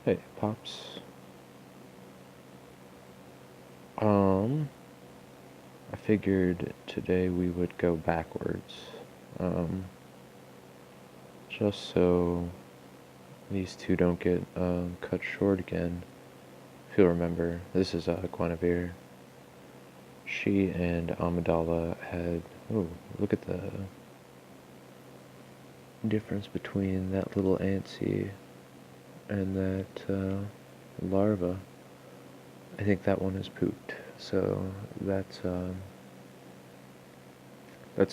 Hey, Pops. Um, I figured today we would go backwards. Um, just so these two don't get cut short again. If you'll remember, this is Guinevere. She and Amidala had. Oh, look at the difference between that little antsy and that larva. I think that one is pooped. So that's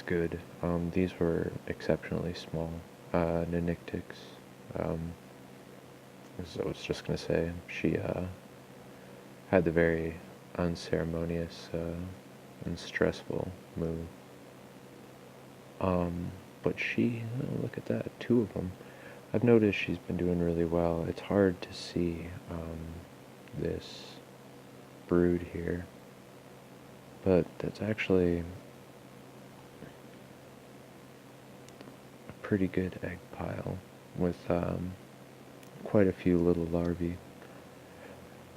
good. These were exceptionally small Ninictics. Um, as I was just gonna say, she had the very unceremonious and stressful move. But she, oh, look at that, two of them. I've noticed she's been doing really well. It's hard to see this brood here, but that's actually a pretty good egg pile with quite a few little larvae,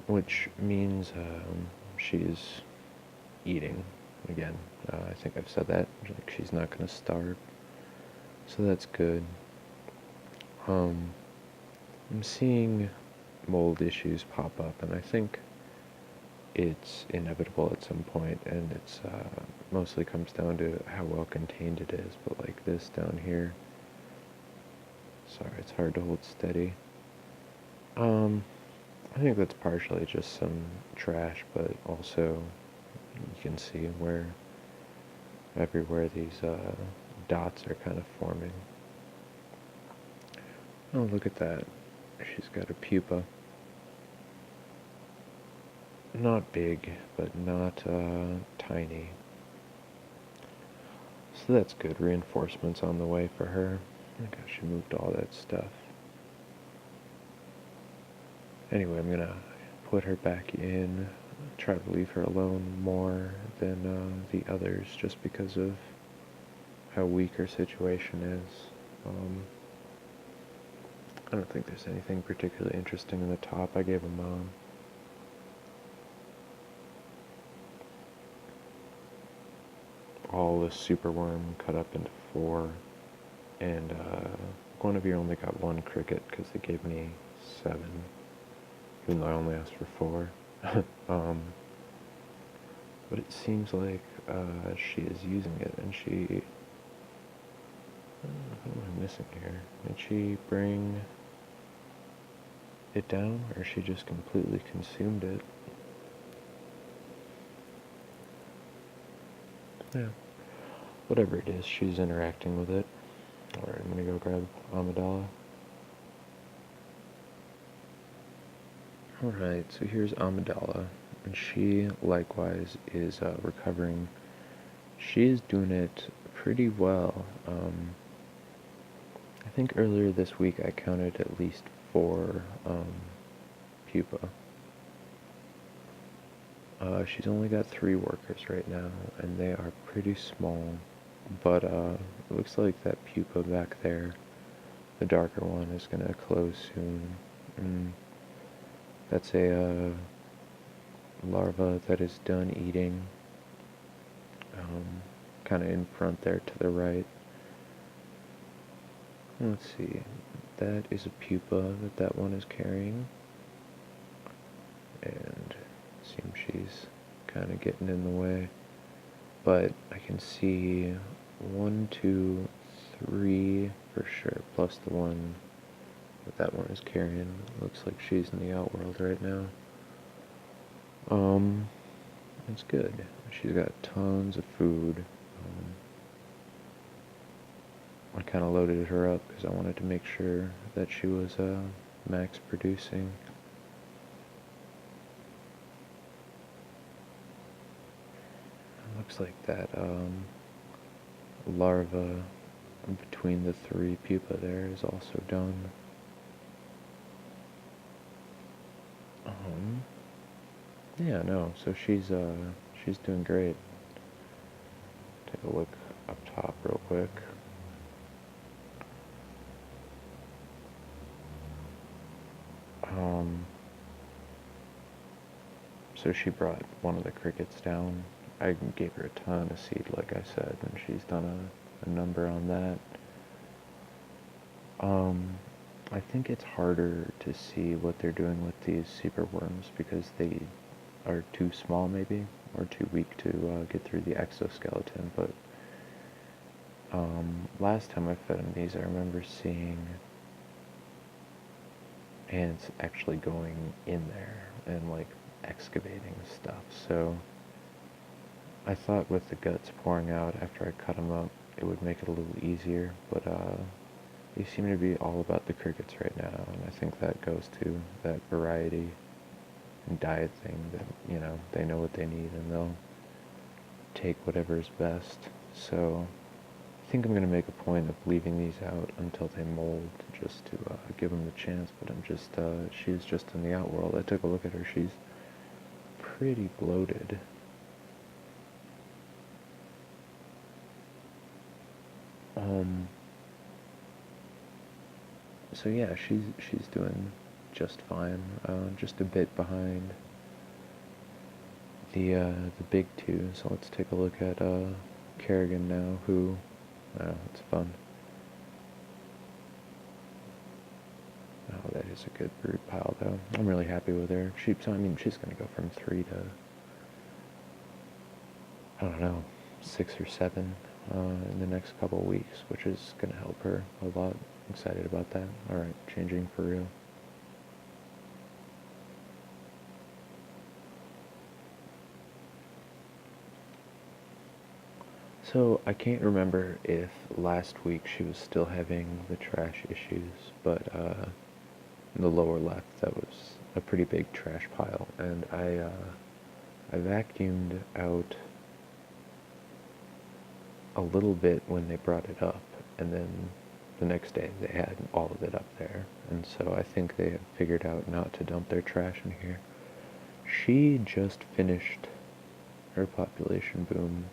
which means she's eating again. I think I've said that. Like she's not going to starve, so that's good. I'm seeing mold issues pop up, and I think it's inevitable at some point, and it's mostly comes down to how well contained it is. But like this down here, sorry, it's hard to hold steady. Um, I think that's partially just some trash, but also you can see where everywhere these dots are kind of forming. Oh, look at that. She's got a pupa. Not big, but not tiny. So that's good. Reinforcements on the way for her. Oh my gosh, she moved all that stuff. Anyway, I'm gonna put her back in. Try to leave her alone more than the others just because of how weak her situation is. I don't think there's anything particularly interesting in the top. I gave them all the superworm cut up into 4, and Guinevere only got 1 cricket because they gave me 7, even though I only asked for 4. But it seems like she is using it, and she... what am I missing here? Did she bring it down, or she just completely consumed it? Yeah. Whatever it is, she's interacting with it. Alright, I'm gonna go grab Amidala. Alright, so here's Amidala, and she likewise is recovering. She's doing it pretty well. I think earlier this week I counted at least 4 pupa. She's only got 3 workers right now, and they are pretty small, but it looks like that pupa back there, the darker one, is going to close soon. And that's a larva that is done eating, kind of in front there to the right. Let's see, that is a pupa that one is carrying, and seems she's kind of getting in the way. But I can see 1, 2, 3 for sure, plus the one that one is carrying. Looks like she's in the outworld right now. That's good. She's got tons of food. I kind of loaded her up because I wanted to make sure that she was max producing. Looks like that larva between the 3 pupa there is also done. Yeah, no, so she's doing great. Take a look up top real quick. So she brought one of the crickets down. I gave her a ton of seed, like I said, and she's done a number on that. I think it's harder to see what they're doing with these super worms because they are too small, maybe, or too weak to get through the exoskeleton. But last time I fed them these, I remember seeing ants actually going in there and like excavating stuff. So I thought with the guts pouring out after I cut them up, it would make it a little easier, but they seem to be all about the crickets right now, and I think that goes to that variety and diet thing that, they know what they need and they'll take whatever is best. So I think I'm going to make a point of leaving these out until they mold, just to give them the chance, but she's just in the outworld. I took a look at her, she's pretty bloated. So yeah, she's doing just fine. Just a bit behind the big two. So let's take a look at Kerrigan now, who it's fun. Oh, that is a good brood pile though. I'm really happy with her. So I mean, she's gonna go from 3 to, I don't know, 6 or 7 in the next couple of weeks, which is gonna help her a lot. I'm excited about that. Alright, changing for real. So I can't remember if last week she was still having the trash issues, but in the lower left that was a pretty big trash pile, and I vacuumed out a little bit when they brought it up, and then the next day they had all of it up there, and so I think they have figured out not to dump their trash in here. She just finished her population boom.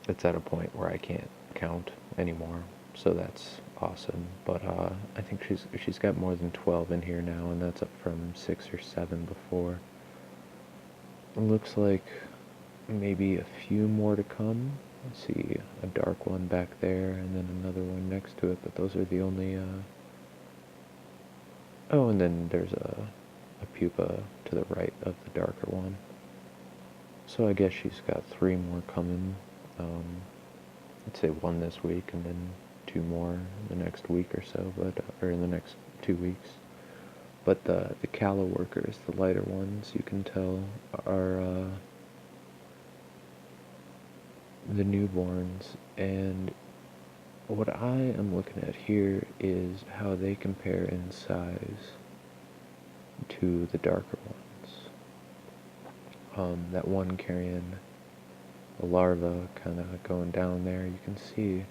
It's at a point where I can't count anymore, so that's awesome. But I think she's got more than 12 in here now, and that's up from 6 or 7 before. It looks like maybe a few more to come. I see a dark one back there, and then another one next to it, but those are the only, oh, and then there's a pupa to the right of the darker one. So I guess she's got 3 more coming. I'd say 1 this week, and then 2 more in the next week or so, or in the next 2 weeks. But the callow workers, the lighter ones, you can tell are the newborns, and what I am looking at here is how they compare in size to the darker ones. That one carrying the larva kind of going down there, you can see,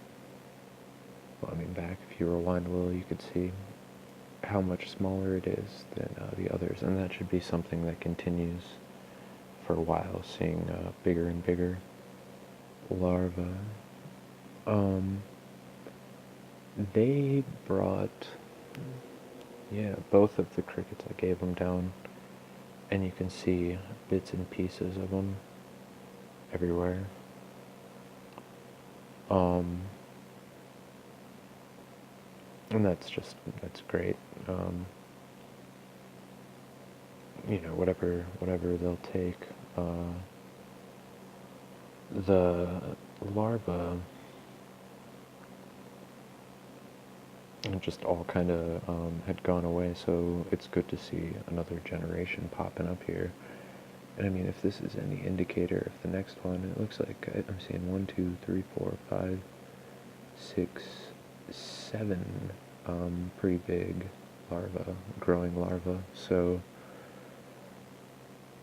well, I mean, back, if you rewind a little, you could see how much smaller it is than the others, and that should be something that continues for a while, seeing bigger and bigger larvae. They brought, yeah, both of the crickets. I gave them down, and you can see bits and pieces of them everywhere. And that's great. Whatever they'll take. The larva just all kind of had gone away, so it's good to see another generation popping up here. And I mean, if this is any indicator, if the next one, it looks like I'm seeing 1, 2, 3, 4, 5, 6, 7 pretty big growing larvae. So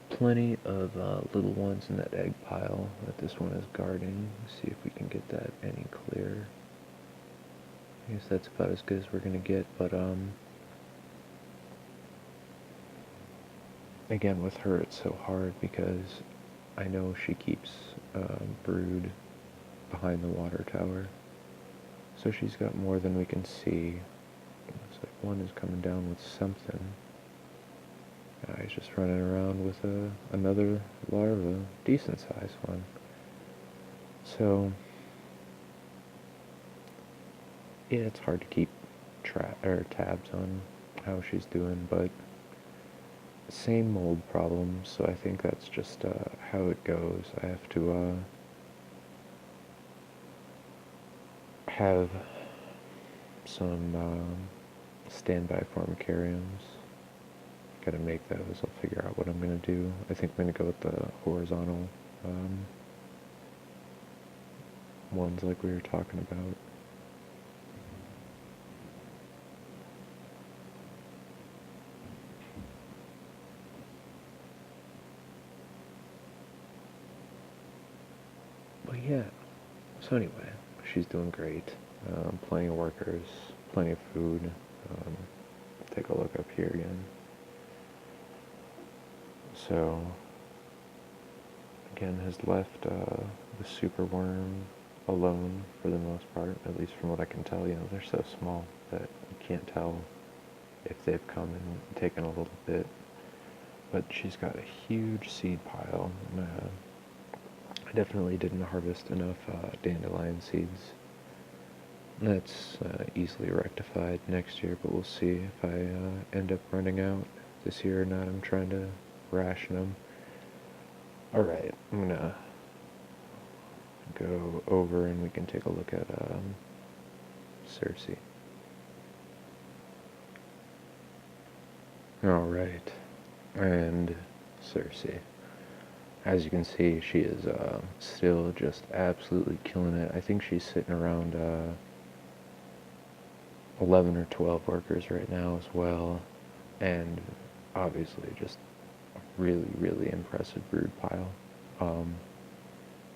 plenty of little ones in that egg pile that this one is guarding. Let's see if we can get that any clearer. I guess that's about as good as we're gonna get, but again, with her it's so hard because I know she keeps brood behind the water tower, so she's got more than we can see. Looks like one is coming down with something. He's just running around with another larva, decent sized one. So, yeah, it's hard to keep tabs on how she's doing, but same mold problems, so I think that's just how it goes. I have to have some standby formicariums. Gotta make those. I'll figure out what I'm gonna do. I think I'm gonna go with the horizontal ones like we were talking about. But yeah, so anyway, she's doing great. Plenty of workers, plenty of food. Take a look up here again. So, again, has left the superworm alone for the most part, at least from what I can tell. They're so small that you can't tell if they've come and taken a little bit. But she's got a huge seed pile. I definitely didn't harvest enough dandelion seeds. That's easily rectified next year, but we'll see if I end up running out this year or not. I'm trying to ration them. Alright, I'm gonna go over and we can take a look at Circe. Alright, and Circe. As you can see, she is still just absolutely killing it. I think she's sitting around 11 or 12 workers right now as well, and obviously just a really, really impressive brood pile.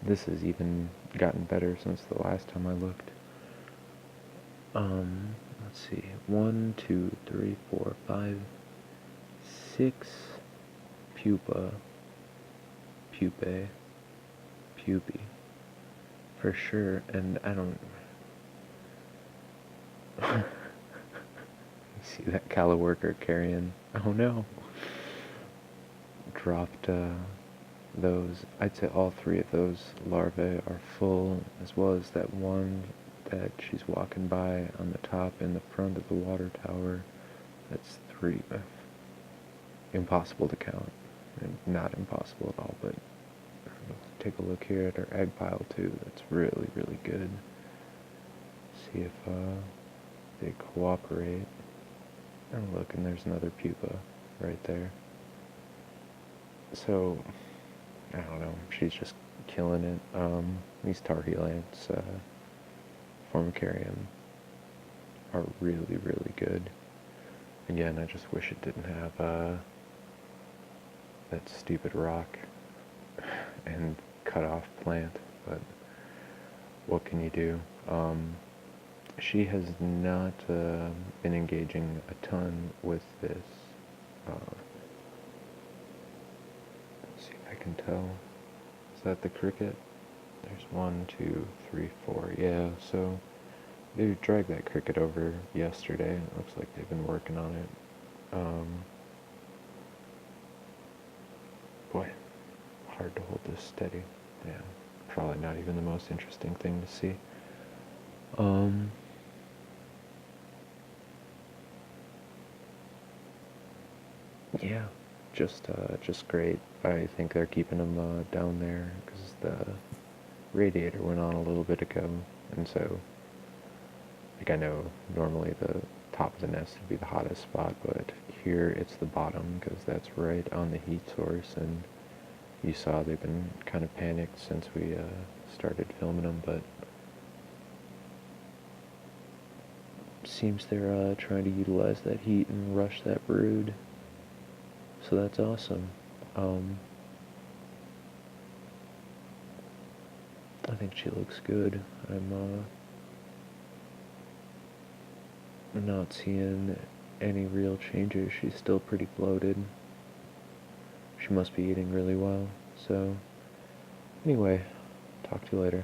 This has even gotten better since the last time I looked. Let's see, 1, 2, 3, 4, 5, 6 pupae, pupae, for sure, and I don't... You see that calla worker carrion? Oh no! Dropped those. I'd say all 3 of those larvae are full, as well as that one that she's walking by on the top in the front of the water tower. That's 3. Impossible to count. And not impossible at all, but take a look here at her egg pile too. That's really, really good. See if they cooperate. And look, and there's another pupa right there. So, I don't know, she's just killing it. These Tarhulants, Formicarium, are really, really good. Again, I just wish it didn't have that stupid rock and cut off plant, but what can you do? She has not been engaging a ton with this. Let's see if I can tell. Is that the cricket? There's 1, 2, 3, 4. Yeah, so they dragged that cricket over yesterday. It looks like they've been working on it. Boy, hard to hold this steady. Yeah, probably not even the most interesting thing to see. Yeah, just great. I think they're keeping them down there because the radiator went on a little bit ago, and so, like, I know normally the top of the nest would be the hottest spot, but here it's the bottom because that's right on the heat source, and you saw they've been kind of panicked since we started filming them, but seems they're trying to utilize that heat and rush that brood. So that's awesome. I think she looks good. I'm not seeing any real changes. She's still pretty bloated. She must be eating really well. So, anyway, talk to you later.